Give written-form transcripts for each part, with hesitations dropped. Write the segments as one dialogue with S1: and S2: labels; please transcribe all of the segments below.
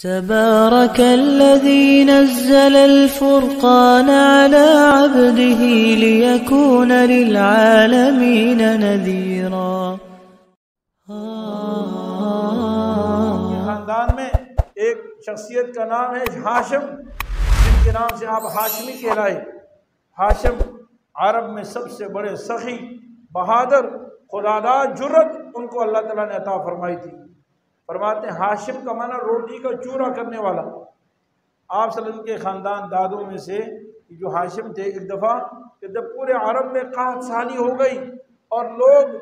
S1: تبارك الذي نزل الفرقان على عبده ليكون للعالمين نذيرا۔
S2: خاندان میں ایک شخصیت کا نام ہے ہاشم، جن کے نام سے آپ ہاشمی کہلائے۔ ہاشم عرب میں سب سے بڑے سخی، بہادر، خداداد، جرت ان کو اللہ تعالیٰ نے عطا فرمائی تھی۔ فرماتے ہیں ہاشم کا معنی روٹی کا چورا کرنے والا۔ آپ صلی اللہ علیہ وسلم کے خاندان دادوں میں سے جو ہاشم تھے، ایک دفعہ کہ جب پورے عرب میں قحط سالی ہو گئی اور لوگ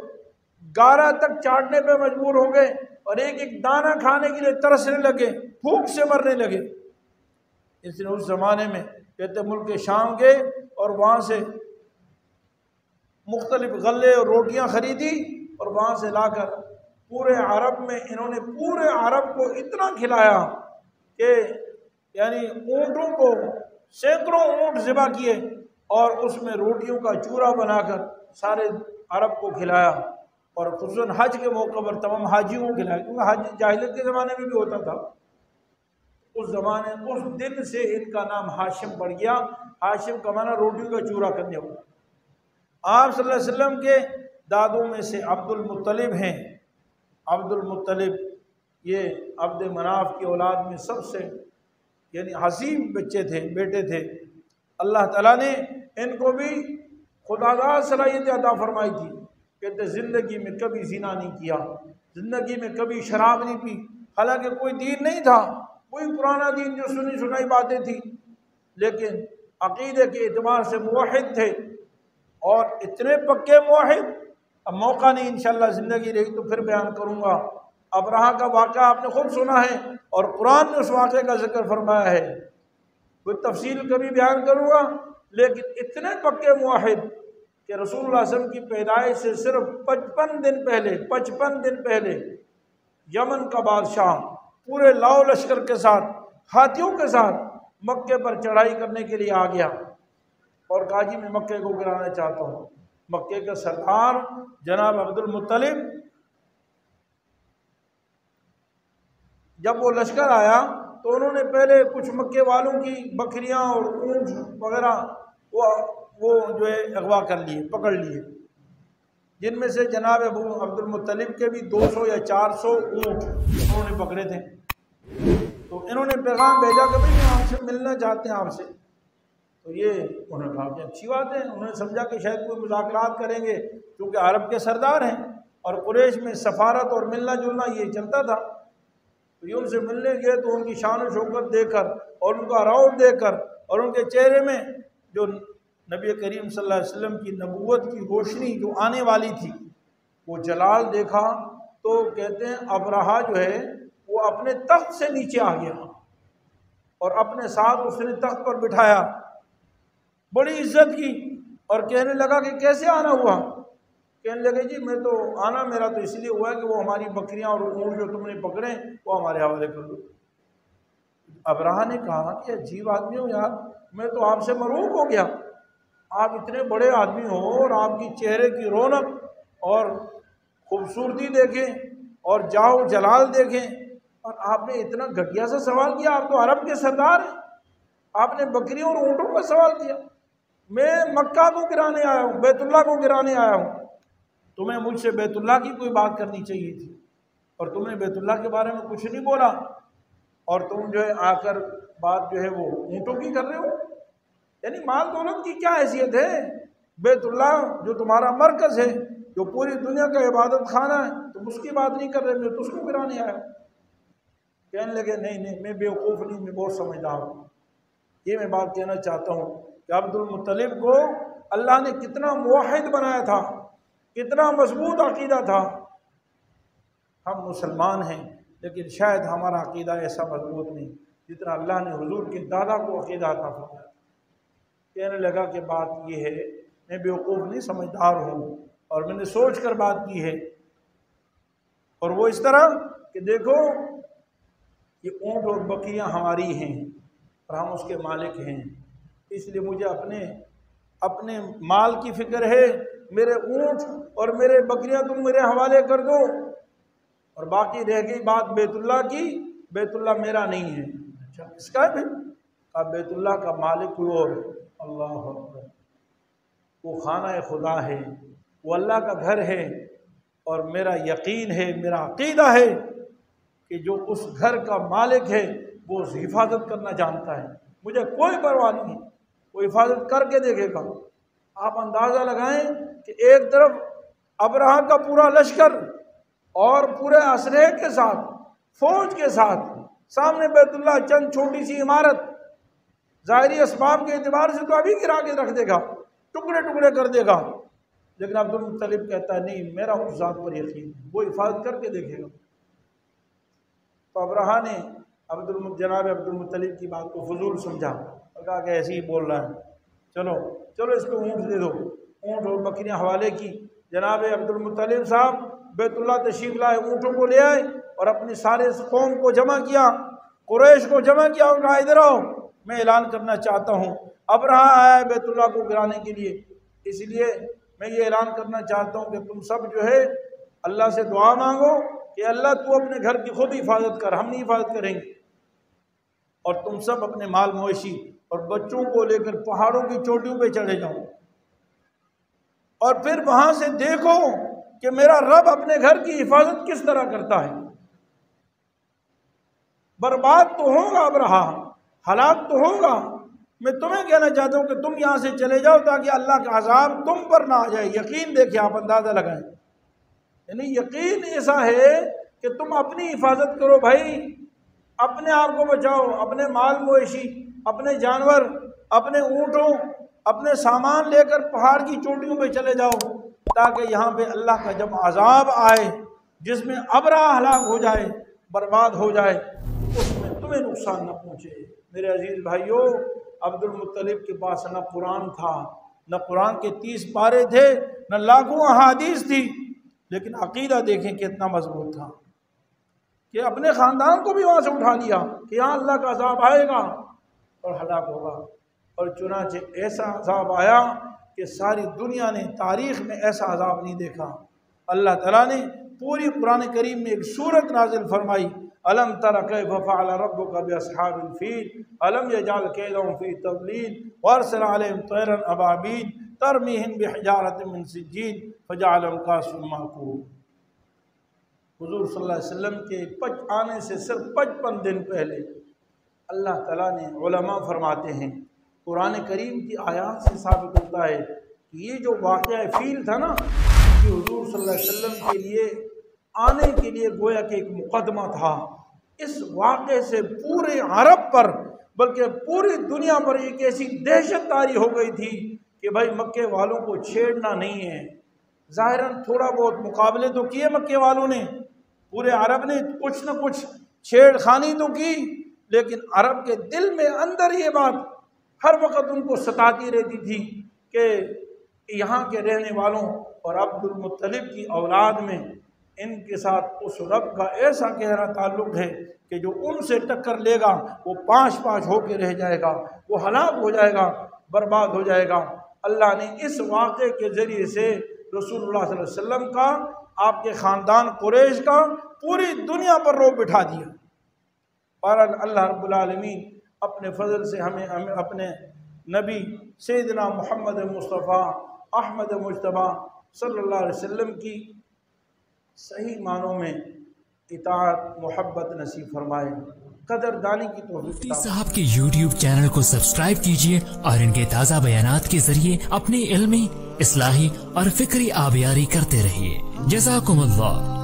S2: گارا تک چاٹنے پہ مجبور ہو گئے اور ایک ایک دانہ کھانے کے لیے ترسنے لگے، بھوک سے مرنے لگے، اس نے اس زمانے میں کہتے ملک شام گئے اور وہاں سے مختلف غلے اور روٹیاں خریدی اور وہاں سے لا کر پورے عرب میں انہوں نے پورے عرب کو اتنا کھلایا کہ یعنی اونٹوں کو سینکڑوں اونٹ ذبح کیے اور اس میں روٹیوں کا چورا بنا کر سارے عرب کو کھلایا، اور خصوصاً حج کے موقع پر تمام حاجیوں کو کھلایا، کیونکہ حج جاہلیت کے زمانے میں بھی ہوتا تھا۔ اس دن سے ان کا نام ہاشم پڑ گیا۔ ہاشم کا معنی روٹیوں کا چورا کرنے والا۔ آپ صلی اللہ علیہ وسلم کے دادوں میں سے عبد المطلب ہیں۔ عبد المطلب یہ عبد مناف کی اولاد میں سب سے یعنی حسین بچے تھے، بیٹے تھے۔ اللہ تعالیٰ نے ان کو بھی خداداد صلاحیت عطا فرمائی تھی، کہتے زندگی میں کبھی زنا نہیں کیا، زندگی میں کبھی شراب نہیں پی، حالانکہ کوئی دین نہیں تھا، کوئی پرانا دین جو سنی سنائی باتیں تھی، لیکن عقیدے کے اعتبار سے موحد تھے، اور اتنے پکے موحد۔ اب موقع نہیں، انشاءاللہ زندگی رہی تو پھر بیان کروں گا۔ ابرہہ کا واقعہ آپ نے خود سنا ہے اور قرآن نے اس واقعے کا ذکر فرمایا ہے، کوئی تفصیل کبھی بیان کروں گا، لیکن اتنے پکے موحد کہ رسول اللہ صلی اللہ علیہ وسلم کی پیدائش سے صرف 55 دن پہلے یمن کا بادشاہ پورے لاؤ لشکر کے ساتھ، ہاتھیوں کے ساتھ مکے پر چڑھائی کرنے کے لیے آ گیا اور کہا جی میں مکے کو گرانا چاہتا ہوں۔ مکے کے سردار جناب عبد المطلب جب وہ لشکر آیا تو انہوں نے پہلے کچھ مکے والوں کی بکریاں اور اونٹ وغیرہ وہ جو ہے اغوا کر لیے، پکڑ لیے، جن میں سے جناب عبد المطلب کے بھی 200 یا 400 اونٹ انہوں نے پکڑے تھے۔ تو انہوں نے پیغام بھیجا کہ بھئی ہم آپ سے ملنا چاہتے ہیں آپ سے۔ تو یہ انہوں نے کہا کہ اچھی بات ہے، انہوں نے سمجھا کہ شاید کوئی مذاکرات کریں گے کیونکہ عرب کے سردار ہیں اور قریش میں سفارت اور ملنا جلنا یہ چلتا تھا۔ تو یہ ان سے ملنے گئے تو ان کی شان و شوکت دیکھ کر اور ان کا رعب دیکھ کر اور ان کے چہرے میں جو نبی کریم صلی اللہ علیہ وسلم کی نبوت کی روشنی جو آنے والی تھی وہ جلال دیکھا، تو کہتے ہیں ابرہہ جو ہے وہ اپنے تخت سے نیچے آ گیا اور اپنے ساتھ اس نے تخت پر بٹھایا، بڑی عزت کی، اور کہنے لگا کہ کیسے آنا ہوا؟ کہنے لگے جی میں تو آنا میرا تو اس لیے ہوا ہے کہ وہ ہماری بکریاں اور اونٹ جو تم نے پکڑے وہ ہمارے حوالے کر دو۔ ابرہہ نے کہا کہ عجیب آدمی ہو یار، میں تو آپ سے مرعوب ہو گیا، آپ اتنے بڑے آدمی ہو اور آپ کی چہرے کی رونق اور خوبصورتی دیکھیں اور جاؤ جلال دیکھیں، اور آپ نے اتنا گھٹیا سا سوال کیا؟ آپ تو عرب کے سردار ہیں، آپ نے بکریوں اور اونٹوں کا سوال کیا؟ میں مکہ کو گرانے آیا ہوں، بیت اللہ کو گرانے آیا ہوں، تمہیں مجھ سے بیت اللہ کی کوئی بات کرنی چاہیے تھی، اور تم نے بیت اللہ کے بارے میں کچھ نہیں بولا، اور تم جو ہے آ کر بات جو ہے وہ اونٹوں کی کر رہے ہو۔ یعنی مال دولت کی کیا حیثیت ہے؟ بیت اللہ جو تمہارا مرکز ہے، جو پوری دنیا کا عبادت خانہ ہے، تم اس کی بات نہیں کر رہے، میں تو اس کو گرانے آیا ہوں۔ کہنے لگے نہیں میں بیوقوف نہیں، میں بہت سمجھدار ہوں۔ یہ میں بات کہنا چاہتا ہوں کہ عبد المطلب کو اللہ نے کتنا موحد بنایا تھا، کتنا مضبوط عقیدہ تھا۔ ہم مسلمان ہیں لیکن شاید ہمارا عقیدہ ایسا مضبوط نہیں جتنا اللہ نے حضور کے دادا کو عقیدہ عطا فرمایا۔ کہنے لگا کہ بات یہ ہے، میں بیوقوف نہیں، سمجھدار ہوں، اور میں نے سوچ کر بات کی ہے، اور وہ اس طرح کہ دیکھو یہ اونٹ اور بکریاں ہماری ہیں اور ہم اس کے مالک ہیں، اس لیے مجھے اپنے مال کی فکر ہے، میرے اونٹ اور میرے بکریاں تم میرے حوالے کر دو، اور باقی رہ گئی بات بیت اللہ کی بیت اللہ میرا نہیں ہے۔ اچھا اس کا ہے؟ کہا بیت اللہ کا مالک کوئی اور ہے۔ اللہ اکبر، وہ خانہ خدا ہے، وہ اللہ کا گھر ہے، اور میرا یقین ہے، میرا عقیدہ ہے کہ جو اس گھر کا مالک ہے وہ اس حفاظت کرنا جانتا ہے، مجھے کوئی پرواہ نہیں ہے، وہ حفاظت کر کے دیکھے گا۔ آپ اندازہ لگائیں کہ ایک طرف ابرہہ کا پورا لشکر اور پورے اسلحے کے ساتھ، فوج کے ساتھ، سامنے بیت اللہ چند چھوٹی سی عمارت، ظاہری اسباب کے اعتبار سے تو ابھی گرا کے رکھ دے گا، ٹکڑے ٹکڑے کر دے گا، لیکن عبد المطلب کہتا ہے نہیں، میرا اس ذات پر یقین ہے، وہ حفاظت کر کے دیکھے گا۔ تو ابرہہ نے جناب عبد المطلب کی بات کو فضول سمجھا اور کہا کہ ایسے ہی بول رہا ہے، چلو اس کو اونٹ دے دو۔ اونٹ اور بکریاں حوالے کی، جناب عبد المطلب صاحب بیت اللہ تشریف لائے، اونٹوں کو لے آئے اور اپنی سارے قوم کو جمع کیا، قریش کو جمع کیا اور کہا ادھر آؤ، میں اعلان کرنا چاہتا ہوں۔ ابرہہ آیا ہے بیت اللہ کو گرانے کے لیے، اس لیے میں یہ اعلان کرنا چاہتا ہوں کہ تم سب جو ہے اللہ سے دعا مانگو کہ اللہ تو اپنے گھر کی خود حفاظت کر، ہم نہیں حفاظت کریں گے، اور تم سب اپنے مال مویشی اور بچوں کو لے کر پہاڑوں کی چوٹیوں پہ چڑھے جاؤ، اور پھر وہاں سے دیکھو کہ میرا رب اپنے گھر کی حفاظت کس طرح کرتا ہے۔ برباد تو ہوگا ابرہہ، ہلاک تو ہوگا، میں تمہیں کہنا چاہتا ہوں کہ تم یہاں سے چلے جاؤ تاکہ اللہ کا عذاب تم پر نہ آ جائے۔ یقین دیکھیں، آپ اندازہ لگائیں، یعنی یقین ایسا ہے کہ تم اپنی حفاظت کرو بھائی، اپنے آپ کو بچاؤ، اپنے مال مویشی، اپنے جانور، اپنے اونٹوں، اپنے سامان لے کر پہاڑ کی چوٹیوں پہ چلے جاؤ تاکہ یہاں پہ اللہ کا جب عذاب آئے جس میں ابرہہ ہلاک ہو جائے، برباد ہو جائے، اس میں تمہیں نقصان نہ پہنچے۔ میرے عزیز بھائیوں، عبد المطلب کے پاس نہ قرآن تھا، نہ قرآن کے 30 پارے تھے، نہ لاکھوں احادیث تھی، لیکن عقیدہ دیکھیں کتنا مضبوط تھا کہ اپنے خاندان کو بھی وہاں سے اٹھا لیا کہ یہاں اللہ کا عذاب آئے گا اور ہلاک ہوگا، اور چنانچہ ایسا عذاب آیا کہ ساری دنیا نے تاریخ میں ایسا عذاب نہیں دیکھا۔ اللہ تعالیٰ نے پوری قرآن کریم میں ایک سورت نازل فرمائی، الم تر کیف فعل ربک باصحاب الفیل الم یجعل کیدہم فی تضلیل وارسل علیہم طیرا ابابیل ترمیہم بحجارۃ من سجیل فجعلہم کعصف مأکول۔ حضور صلی اللہ علیہ وسلم کے آنے سے صرف 55 دن پہلے اللہ تعالیٰ نے، علماء فرماتے ہیں، قرآن کریم کی آیات سے ثابت ہوتا ہے کہ یہ جو واقعہ فیل تھا نا، کہ حضور صلی اللہ علیہ وسلم کے لیے آنے کے لیے گویا کہ ایک مقدمہ تھا۔ اس واقعے سے پورے عرب پر بلکہ پوری دنیا پر ایک ایسی دہشت طاری ہو گئی تھی کہ بھائی مکے والوں کو چھیڑنا نہیں ہے۔ ظاہراً تھوڑا بہت مقابلے تو کیے مکے والوں نے، پورے عرب نے کچھ نہ کچھ چھیڑ خانی تو کی، لیکن عرب کے دل میں اندر یہ بات ہر وقت ان کو ستاتی رہتی تھی کہ یہاں کے رہنے والوں اور عبد المطلب کی اولاد میں ان کے ساتھ اس رب کا ایسا گہرا تعلق ہے کہ جو ان سے ٹکر لے گا وہ پانچ ہو کے رہ جائے گا، وہ ہلاک ہو جائے گا، برباد ہو جائے گا۔ اللہ نے اس واقعے کے ذریعے سے رسول اللہ صلی اللہ علیہ وسلم کا، آپ کے خاندان قریش کا پوری دنیا پر رعب بٹھا دیا۔ اور اللہ رب العالمین اپنے فضل سے ہمیں اپنے نبی سیدنا محمد مصطفیٰ احمد مجتبیٰ صلی اللہ علیہ وسلم کی صحیح معنوں میں اطاعت محبت نصیب فرمائے، قدردانی کی توفیق۔
S3: مفتی صاحب کے YouTube چینل کو سبسکرائب کیجئے اور ان کے تازہ بیانات کے ذریعے اپنے علمی، اصلاحی اور فکری آبیاری کرتے رہیے۔ جزاکم اللہ۔